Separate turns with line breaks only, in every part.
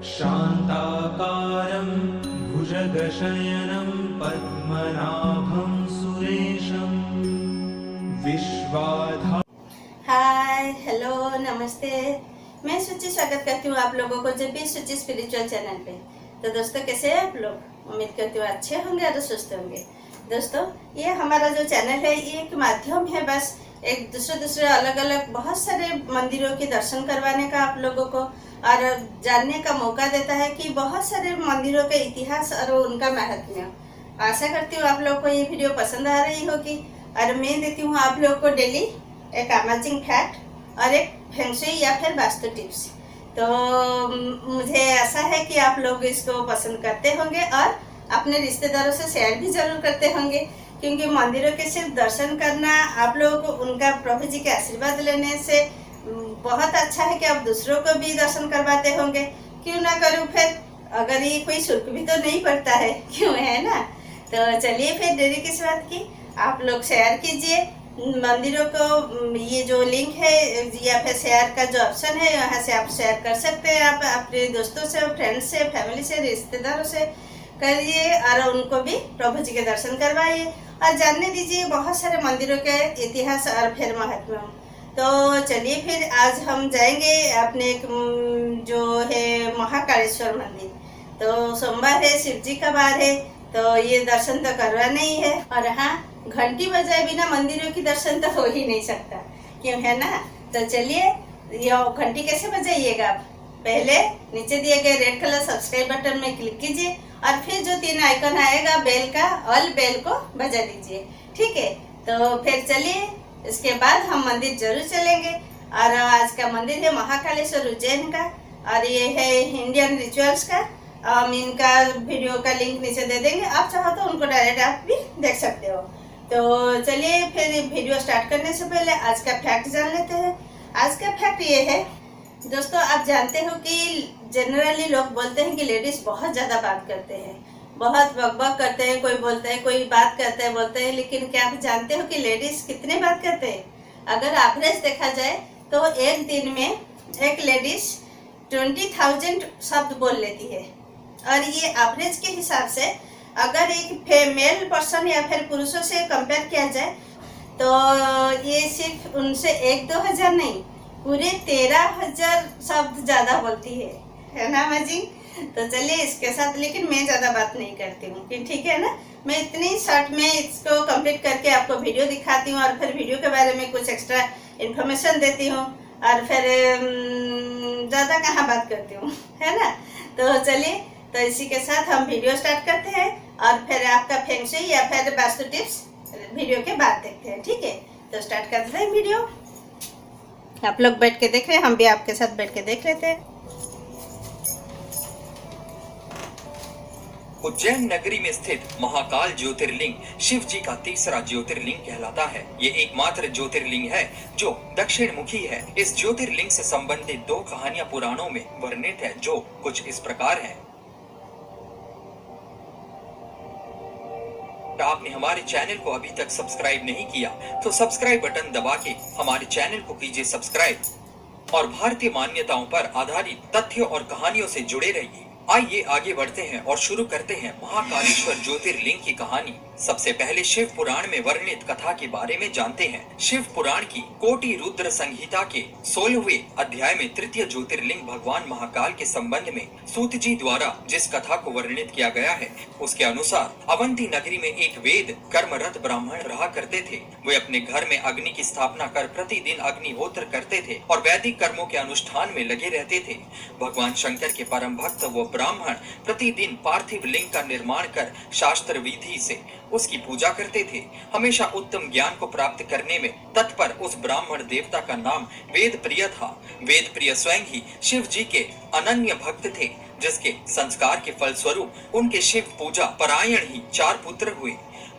शान्ताकारं भुजगशयनं पद्मनाभं सुरेशं विश्वाधारं।
हाय, hello, नमस्ते। मैं सुचि स्वागत करती हूँ आप लोगों को जब भी सुचि स्पिरिचुअल चैनल पे। तो दोस्तों, कैसे हैं आप लोग? उम्मीद करती हूँ अच्छे होंगे और स्वस्थ होंगे। दोस्तों, ये हमारा जो चैनल है ये एक माध्यम है, बस एक दूसरे अलग अलग बहुत सारे मंदिरों के दर्शन करवाने का आप लोगों को और जानने का मौका देता है कि बहुत सारे मंदिरों का इतिहास और उनका महत्व। आशा करती हूँ आप लोगों को ये वीडियो पसंद आ रही होगी और मैं देती हूँ आप लोगों को डेली एक अमेजिंग फैक्ट और एक फेंग शुई या फिर वास्तु टिप्स। तो मुझे आशा है कि आप लोग इसको पसंद करते होंगे और अपने रिश्तेदारों से शेयर भी जरूर करते होंगे, क्योंकि मंदिरों के सिर्फ दर्शन करना आप लोगों को उनका प्रभु जी के आशीर्वाद लेने से बहुत अच्छा है कि आप दूसरों को भी दर्शन करवाते होंगे। क्यों ना करूँ फिर, अगर ये कोई शुल्क भी तो नहीं पड़ता है, क्यों, है ना? तो चलिए फिर देरी किस बात की, आप लोग शेयर कीजिए मंदिरों को। ये जो लिंक है या फिर शेयर का जो ऑप्शन है, यहाँ से आप शेयर कर सकते हैं। आप अपने दोस्तों से, फ्रेंड्स से, फैमिली से, रिश्तेदारों से करिए और उनको भी प्रभु जी के दर्शन करवाइए और जानने दीजिए बहुत सारे मंदिरों के इतिहास और फिर महत्व। तो चलिए फिर आज हम जाएंगे अपने जो है महाकालेश्वर मंदिर। तो सोमवार है, शिव जी का वार है, तो ये दर्शन तो करवाना ही है। और हाँ, घंटी बजाए बिना मंदिरों की दर्शन तो हो ही नहीं सकता, क्यों, है ना? तो चलिए, ये घंटी कैसे बजाइएगा आप? पहले नीचे दिए गए रेड कलर सब्सक्राइब बटन में क्लिक कीजिए और फिर जो 3 आइकन आएगा बेल का, ऑल बेल को बजा दीजिए, ठीक है? तो फिर चलिए, इसके बाद हम मंदिर जरूर चलेंगे। और आज का मंदिर है महाकालेश्वर उज्जैन का और ये है इंडियन रिचुअल्स का। हम इनका वीडियो का लिंक नीचे दे देंगे, आप चाहो तो उनको डायरेक्ट आप भी देख सकते हो। तो चलिए फिर वीडियो स्टार्ट करने से पहले आज का फैक्ट जान लेते हैं। आज का फैक्ट ये है दोस्तों, आप जानते हो कि जनरली लोग बोलते हैं कि लेडीज बहुत ज़्यादा बात करते हैं, बहुत बकबक करते हैं, कोई बोलता है, कोई बात करते हैं, बोलते हैं, लेकिन क्या आप जानते हो कि लेडीज कितने बात करते हैं? अगर एवरेज देखा जाए तो एक दिन में एक लेडीज 20,000 शब्द बोल लेती है। और ये एवरेज के हिसाब से अगर एक मेल पर्सन या फिर पुरुषों से कंपेयर किया जाए तो ये सिर्फ उनसे 1-2 हजार नहीं, पूरे 13,000 शब्द ज्यादा बोलती है ना अमेजिंग? तो चलिए इसके साथ, लेकिन मैं ज्यादा बात नहीं करती हूँ, ठीक है ना? मैं इतनी शॉर्ट में इसको कंप्लीट करके आपको वीडियो दिखाती हूँ और फिर वीडियो के बारे में कुछ एक्स्ट्रा इन्फॉर्मेशन देती हूँ और फिर ज्यादा कहाँ बात करती हूँ, है ना? तो चलिए, तो इसी के साथ हम वीडियो स्टार्ट करते हैं और फिर आपका फेंग शुई या फिर वास्तु टिप्स वीडियो के बाद देखते हैं, ठीक है? तो स्टार्ट करते हैं वीडियो। आप लोग बैठ के देख रहे हैं, हम भी आपके साथ बैठ के देख लेते हैं।
उज्जैन नगरी में स्थित महाकाल ज्योतिर्लिंग शिव जी का तीसरा ज्योतिर्लिंग कहलाता है। ये एकमात्र ज्योतिर्लिंग है जो दक्षिण मुखी है। इस ज्योतिर्लिंग से संबंधित 2 कहानियां पुराणों में वर्णित है, जो कुछ इस प्रकार हैं। आपने हमारे चैनल को अभी तक सब्सक्राइब नहीं किया तो सब्सक्राइब बटन दबा के हमारे चैनल को कीजिए सब्सक्राइब और भारतीय मान्यताओं पर आधारित तथ्यों और कहानियों से जुड़े रहिए। आइए आगे बढ़ते हैं और शुरू करते हैं महाकालेश्वर ज्योतिर्लिंग की कहानी। सबसे पहले शिव पुराण में वर्णित कथा के बारे में जानते हैं। शिव पुराण की कोटि रुद्र संहिता के 16वें अध्याय में तृतीय ज्योतिर्लिंग भगवान महाकाल के संबंध में सूत जी द्वारा जिस कथा को वर्णित किया गया है, उसके अनुसार अवंती नगरी में एक वेद कर्मरत ब्राह्मण रहा करते थे। वे अपने घर में अग्नि की स्थापना कर प्रतिदिन अग्निहोत्र करते थे और वैदिक कर्मों के अनुष्ठान में लगे रहते थे। भगवान शंकर के परम भक्त वो ब्राह्मण प्रतिदिन पार्थिव लिंग का निर्माण कर शास्त्र विधि से उसकी पूजा करते थे। हमेशा उत्तम ज्ञान को प्राप्त करने में तत्पर उस ब्राह्मण देवता का नाम वेद प्रिय था। वेद प्रिय स्वयं ही शिव जी के अनन्य भक्त थे, जिसके संस्कार के फलस्वरूप उनके शिव पूजा परायण ही 4 पुत्र हुए।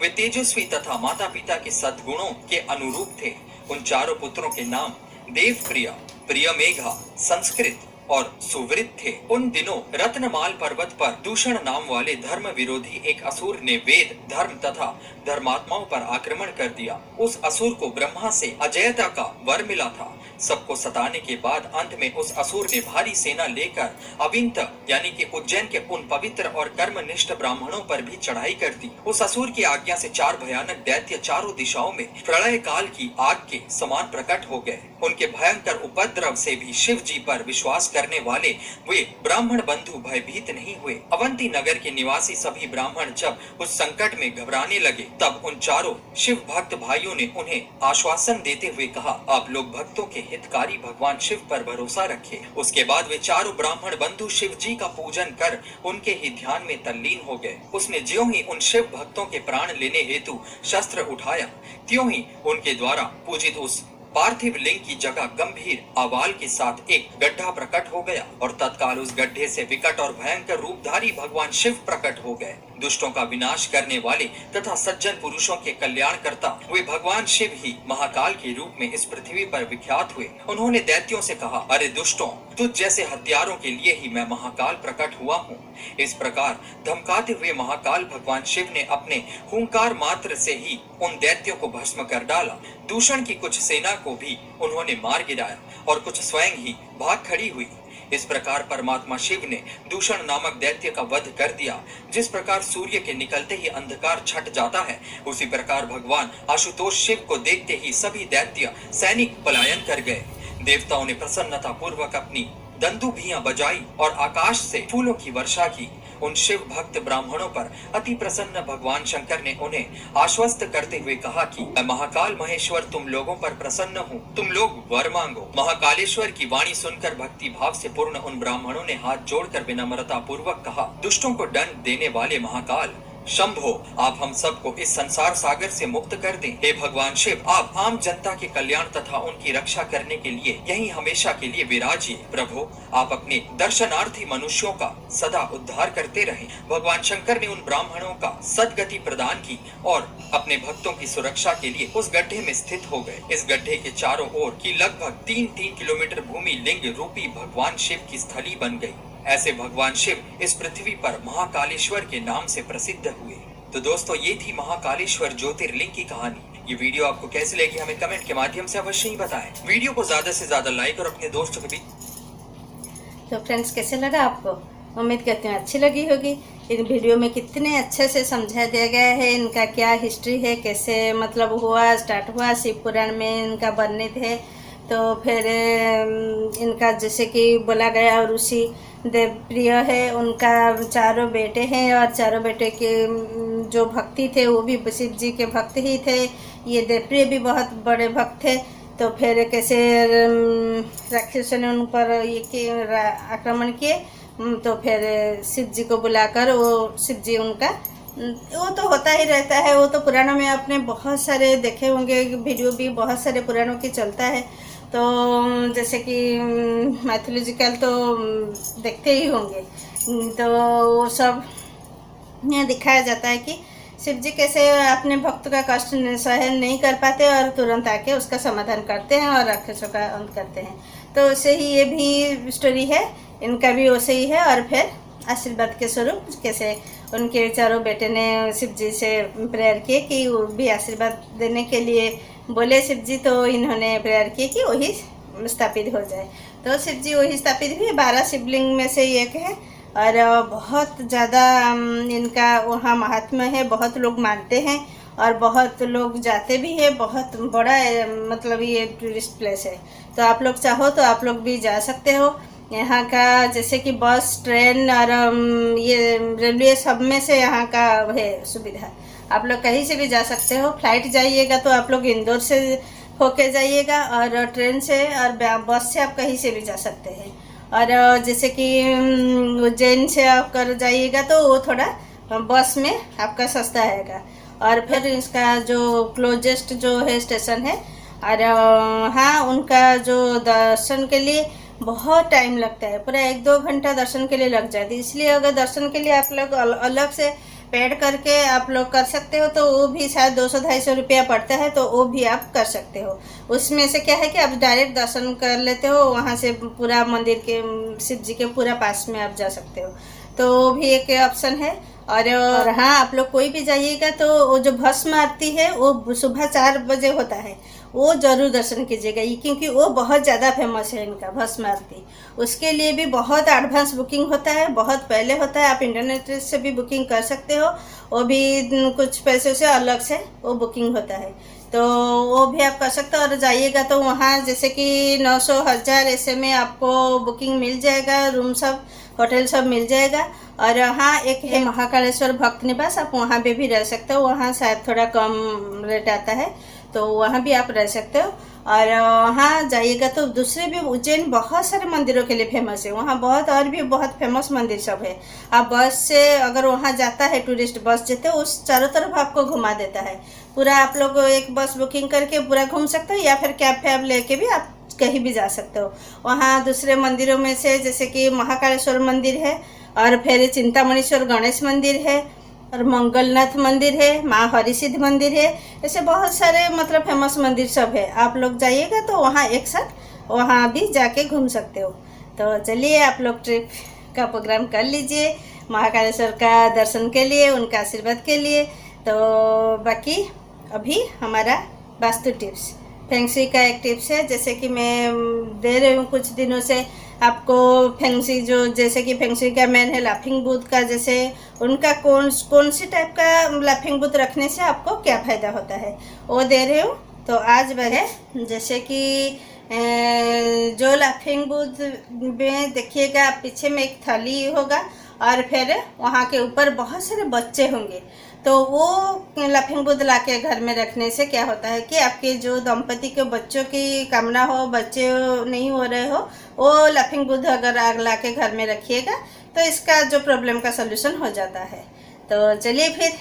वे तेजस्वी तथा माता पिता के सद्गुणों के अनुरूप थे। उन चारों पुत्रों के नाम देव प्रिय, प्रिय मेघा, संस्कृत, और सुवृत्त थे। उन दिनों रत्नमाल पर्वत पर दूषण नाम वाले धर्म विरोधी एक असुर ने वेद, धर्म तथा धर्मात्माओं पर आक्रमण कर दिया। उस असुर को ब्रह्मा से अजयता का वर मिला था। सबको सताने के बाद अंत में उस असुर ने भारी सेना लेकर अविंत यानी कि उज्जैन के उन पवित्र और कर्मनिष्ठ ब्राह्मणों पर भी चढ़ाई कर दी। उस असुर की आज्ञा से 4 भयानक दैत्य चारों दिशाओं में प्रलय काल की आग के समान प्रकट हो गए। उनके भयंकर उपद्रव से भी शिव जी पर विश्वास करने वाले वे ब्राह्मण बंधु भयभीत नहीं हुए। अवंती नगर के निवासी सभी ब्राह्मण जब उस संकट में घबराने लगे, तब उन चारों शिव भक्त भाइयों ने उन्हें आश्वासन देते हुए कहा, आप लोग भक्तों के हितकारी भगवान शिव पर भरोसा रखें। उसके बाद वे चारों ब्राह्मण बंधु शिव जी का पूजन कर उनके ही ध्यान में तल्लीन हो गए। उसने ज्यों ही उन शिव भक्तों के प्राण लेने हेतु शस्त्र उठाया, त्यों ही उनके द्वारा पूजित उस पार्थिव लिंग की जगह गंभीर आवाल के साथ एक गड्ढा प्रकट हो गया और तत्काल उस गड्ढे से विकट और भयंकर रूपधारी भगवान शिव प्रकट हो गए। दुष्टों का विनाश करने वाले तथा सज्जन पुरुषों के कल्याण करता वे भगवान शिव ही महाकाल के रूप में इस पृथ्वी पर विख्यात हुए। उन्होंने दैत्यों से कहा, अरे दुष्टों, तुझ जैसे हत्यारों के लिए ही मैं महाकाल प्रकट हुआ हूँ। इस प्रकार धमकाते हुए महाकाल भगवान शिव ने अपने हुंकार मात्र से ही उन दैत्यों को भस्म कर डाला। दूषण की कुछ सेना को भी उन्होंने मार गिराया और कुछ स्वयं ही भाग खड़ी हुई। इस प्रकार परमात्मा शिव ने दूषण नामक दैत्य का वध कर दिया। जिस प्रकार सूर्य के निकलते ही अंधकार छट जाता है, उसी प्रकार भगवान आशुतोष शिव को देखते ही सभी दैत्य सैनिक पलायन कर गए। देवताओं ने प्रसन्नता पूर्वक अपनी दंदुभियां बजाई और आकाश से फूलों की वर्षा की। उन शिव भक्त ब्राह्मणों पर अति प्रसन्न भगवान शंकर ने उन्हें आश्वस्त करते हुए कहा कि मैं महाकाल महेश्वर तुम लोगों पर प्रसन्न हूँ, तुम लोग वर मांगो। महाकालेश्वर की वाणी सुनकर भक्ति भाव से पूर्ण उन ब्राह्मणों ने हाथ जोड़कर विनम्रता पूर्वक कहा, दुष्टों को दंड देने वाले महाकाल शंभो, आप हम सबको इस संसार सागर से मुक्त कर दें। हे भगवान शिव, आप आम जनता के कल्याण तथा उनकी रक्षा करने के लिए यही हमेशा के लिए विराजिए। प्रभु, आप अपने दर्शनार्थी मनुष्यों का सदा उद्धार करते रहें। भगवान शंकर ने उन ब्राह्मणों का सद्गति प्रदान की और अपने भक्तों की सुरक्षा के लिए उस गड्ढे में स्थित हो गए। इस गड्ढे के चारों ओर की लगभग 3-3 किलोमीटर भूमि लिंग रूपी भगवान शिव की स्थली बन गई। ऐसे भगवान शिव इस पृथ्वी पर महाकालेश्वर के नाम से प्रसिद्ध हुए। तो दोस्तों, ये थी महाकालेश्वर ज्योतिर्लिंग की कहानी। ये वीडियो आपको कैसी लगी हमें कमेंट के माध्यम से अवश्य ही बताएं। वीडियो को ज्यादा से ज्यादा लाइक और अपने दोस्तों के बीच।
तो फ्रेंड्स, कैसे लगा आपको? उम्मीद करती हूँ अच्छी लगी होगी। इन वीडियो में कितने अच्छे से समझा दिया गया है, इनका क्या हिस्ट्री है, कैसे मतलब हुआ, स्टार्ट हुआ, शिव पुराण में इनका वर्णित है। तो फिर इनका जैसे कि बोला गया, और ऋषि देवप्रिय है, उनका चारों बेटे हैं और चारों बेटे के जो भक्ति थे वो भी शिव जी के भक्त ही थे। ये देवप्रिय भी बहुत बड़े भक्त थे। तो फिर कैसे राक्षसों ने उन पर ये आक्रमण किए, तो फिर शिव जी को बुलाकर वो शिव जी उनका, वो तो होता ही रहता है, वो तो पुराणों में आपने बहुत सारे देखे होंगे, वीडियो भी बहुत सारे पुराणों की चलता है। तो जैसे कि मैथोलॉजिकल तो देखते ही होंगे, तो वो सब यहाँ दिखाया जाता है कि शिव जी कैसे अपने भक्त का कष्ट सहन नहीं कर पाते और तुरंत आके उसका समाधान करते हैं और राक्षसों का अंत करते हैं। तो वैसे ही ये भी स्टोरी है, इनका भी वैसे ही है। और फिर आशीर्वाद के स्वरूप कैसे उनके चारों बेटे ने शिव जी से प्रेयर किए कि वो भी आशीर्वाद देने के लिए बोले शिव जी, तो इन्होंने प्रेयर की कि वही स्थापित हो जाए। तो शिव जी वही स्थापित हुए। 12 शिवलिंग में से एक है और बहुत ज़्यादा इनका वहाँ महात्म्य है, बहुत लोग मानते हैं और बहुत लोग जाते भी हैं। बहुत बड़ा मतलब ये टूरिस्ट प्लेस है। तो आप लोग चाहो तो आप लोग भी जा सकते हो। यहाँ का जैसे कि बस, ट्रेन और ये रेलवे सब में से यहाँ का है सुविधा। आप लोग कहीं से भी जा सकते हो। फ्लाइट जाइएगा तो आप लोग इंदौर से होके जाइएगा और ट्रेन से और बस से आप कहीं से भी जा सकते हैं। और जैसे कि उज्जैन से आप कर जाइएगा तो वो थोड़ा बस में आपका सस्ता आएगा। और फिर इसका जो क्लोजेस्ट जो है स्टेशन है, और हाँ, उनका जो दर्शन के लिए बहुत टाइम लगता है, पूरा 1-2 घंटा दर्शन के लिए लग जाती है। इसलिए अगर दर्शन के लिए आप लोग अलग से पेड करके आप लोग कर सकते हो, तो वो भी शायद 200-250 रुपया पड़ता है, तो वो भी आप कर सकते हो। उसमें से क्या है कि आप डायरेक्ट दर्शन कर लेते हो, वहाँ से पूरा मंदिर के शिव जी के पूरा पास में आप जा सकते हो, तो वो भी एक ऑप्शन है। और हाँ, आप लोग कोई भी जाइएगा तो वो जो भस्म आरती है वो सुबह 4 बजे होता है, वो ज़रूर दर्शन कीजिएगा, क्योंकि वो बहुत ज़्यादा फेमस है इनका भस्म आरती। उसके लिए भी बहुत एडवांस बुकिंग होता है, बहुत पहले होता है। आप इंटरनेट से भी बुकिंग कर सकते हो, वो भी कुछ पैसों से अलग से वो बुकिंग होता है, तो वो भी आप कर सकते हो। और जाइएगा तो वहाँ जैसे कि 900-1000 ऐसे में आपको बुकिंग मिल जाएगा, रूम सब, होटल सब मिल जाएगा। और हाँ, एक है महाकालेश्वर भक्त निवास, आप वहाँ पे भी रह सकते हो, वहाँ शायद थोड़ा कम रेट आता है, तो वहाँ भी आप रह सकते हो। और हाँ, जाइएगा तो दूसरे भी, उज्जैन बहुत सारे मंदिरों के लिए फेमस है, वहाँ बहुत और भी बहुत फेमस मंदिर सब है। आप बस से अगर वहाँ जाता है, टूरिस्ट बस जाते हो, उस चारों तरफ आपको घुमा देता है पूरा। आप लोग एक बस बुकिंग करके पूरा घूम सकते हो, या फिर कैब लेके भी आप कहीं भी जा सकते हो। वहाँ दूसरे मंदिरों में से जैसे कि महाकालेश्वर मंदिर है, और फिर चिंतामणीश्वर गणेश मंदिर है, और मंगलनाथ मंदिर है, माँ हरिसिद्ध मंदिर है, ऐसे बहुत सारे मतलब फेमस मंदिर सब है। आप लोग जाइएगा तो वहाँ एक साथ वहाँ भी जाके घूम सकते हो। तो चलिए, आप लोग ट्रिप का प्रोग्राम कर लीजिए महाकालेश्वर का दर्शन के लिए, उनका आशीर्वाद के लिए। तो बाकी अभी हमारा वास्तु टिप्स, फेंगशुई का एक टिप्स है, जैसे कि मैं दे रही हूँ कुछ दिनों से आपको। फेंगशुई जो, जैसे कि फेंगशुई का मेन है लाफिंग बुद्ध का, जैसे उनका कौन सी टाइप का लाफिंग बुद्ध रखने से आपको क्या फ़ायदा होता है, वो दे रही हूँ। तो आज है जैसे कि जो लाफिंग बुद्ध में देखिएगा, पीछे में एक थैली होगा, और फिर वहाँ के ऊपर बहुत सारे बच्चे होंगे। तो वो लाफिंग बुद्ध लाके घर में रखने से क्या होता है कि आपके जो दंपति के बच्चों की कामना हो, बच्चे नहीं हो रहे हो, वो लाफिंग बुद्ध अगर आग लाके घर में रखिएगा तो इसका जो प्रॉब्लम का सलूशन हो जाता है। तो चलिए, फिर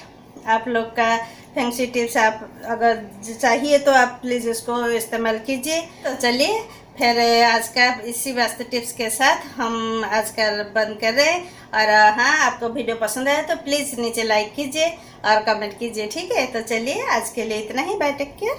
आप लोग का फेंगशुई टिप्स आप अगर चाहिए तो आप प्लीज़ उसको इस्तेमाल कीजिए। तो चलिए, फिर आज का इसी वास्तु टिप्स के साथ हम आज का बंद कर रहे हैं। और हाँ, आपको वीडियो पसंद आया तो प्लीज़ नीचे लाइक कीजिए और कमेंट कीजिए, ठीक है। तो चलिए, आज के लिए इतना ही, बाय, टेक केयर।